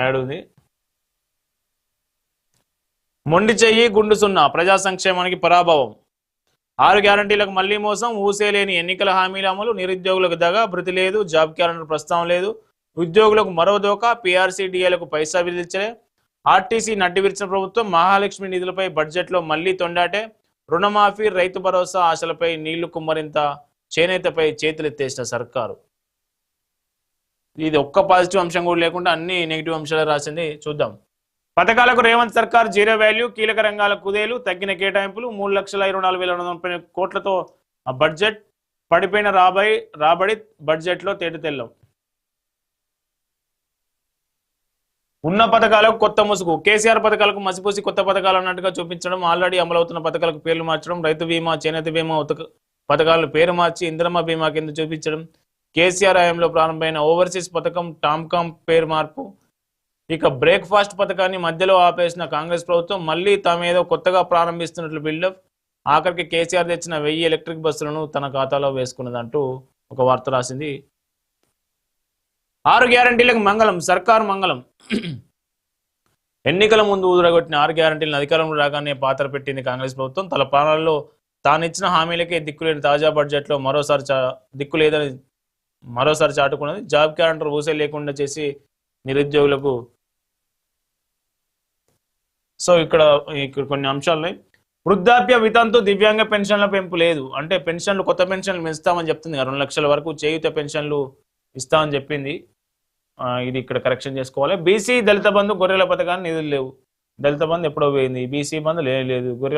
Add ఉంది. మొండి చెయ్యి గుండు సున్నా ప్రజా సంక్షేమానికి పరాభవం. 6 గ్యారంటీలకు మళ్లీ మోసం, ఊసేలేని ఎన్నికల హామీల అమలు, నిరుద్యోగులకు దగా, భృతి లేదు, జాబ్ క్యాలెండర్ ప్రస్తావన లేదు, ఉద్యోగులకు మరో దోకా, పీఆర్సీ డిఏలకు పైసా విధించలే, ఆర్టీసీ నడ్డి విరిచిన ప్రభుత్వం, మహాలక్ష్మి నిధులపై బడ్జెట్లో మళ్లీ తొండాటే, రుణమాఫీ, రైతు భరోసా ఆశలపై నీళ్లు కుమ్మరింత, చేనేతపై చేతులెత్తేసిన సర్కారు. ఇది ఒక్క పాజిటివ్ అంశం కూడా లేకుండా అన్ని నెగిటివ్ అంశాలు రాసింది. చూద్దాం. పథకాలకు రేవంత్ సర్కార్ జీరో వాల్యూ, కీలక రంగాల కుదేలు, తగ్గిన కేటాయింపులు, 3,24,490 కోట్లతో బడ్జెట్, పడిపోయిన రాబడి బడ్జెట్లో తేటతెల్లం. ఉన్న పథకాలకు కొత్త ముసుగు, కేసీఆర్ పథకాలకు మసిపూసి కొత్త పథకాలు అన్నట్టుగా చూపించడం, ఆల్రెడీ అమలవుతున్న పథకాలకు పేర్లు మార్చడం, రైతు బీమా, చేనేత బీమా పథకాలను పేరు మార్చి ఇందిరమ్మ బీమా కింద చూపించడం, కేసీఆర్ హయాంలో ప్రారంభమైన ఓవర్సీస్ పథకం టామ్కామ్ పేరు మార్పు, ఇక బ్రేక్ఫాస్ట్ పథకాన్ని మధ్యలో ఆపేసిన కాంగ్రెస్ ప్రభుత్వం మళ్ళీ తామేదో కొత్తగా ప్రారంభిస్తున్నట్లు బిల్డప్, ఆఖరికి కేసీఆర్ తెచ్చిన 1000 ఎలక్ట్రిక్ బస్సులను తన ఖాతాలో వేసుకున్నదంటూ ఒక వార్త రాసింది. 6 గ్యారంటీలకు మంగళం, సర్కారు మంగళం. ఎన్నికల ముందు ఊదరగొట్టిన 6 గ్యారంటీలను అధికారంలో రాగానే పాత్ర పెట్టింది కాంగ్రెస్ ప్రభుత్వం. తన పాలనలో తానిచ్చిన హామీలకే దిక్కులేని తాజా బడ్జెట్లో దిక్కు లేదని మరోసారి చాటుకున్నది. జాబ్ క్యాలెండర్ ఊసే లేకుండా చేసి నిరుద్యోగులకు. సో ఇక్కడ కొన్ని అంశాలున్నాయి. వృద్ధాప్య వితంతు దివ్యాంగ పెన్షన్ల పెంపు లేదు అంటే పెన్షన్లు, కొత్త పెన్షన్లు పెంచుతామని చెప్తుంది. 2 లక్షల వరకు చేయుత పెన్షన్లు ఇస్తామని చెప్పింది. ఇది ఇక్కడ కరెక్షన్ చేసుకోవాలి. బీసీ దళిత బంధు గొర్రెల పథకాన్ని నిధులు లేవు. దళిత బంధు ఎప్పుడో పోయింది, బీసీ బంధు లేదు. గొర్రెల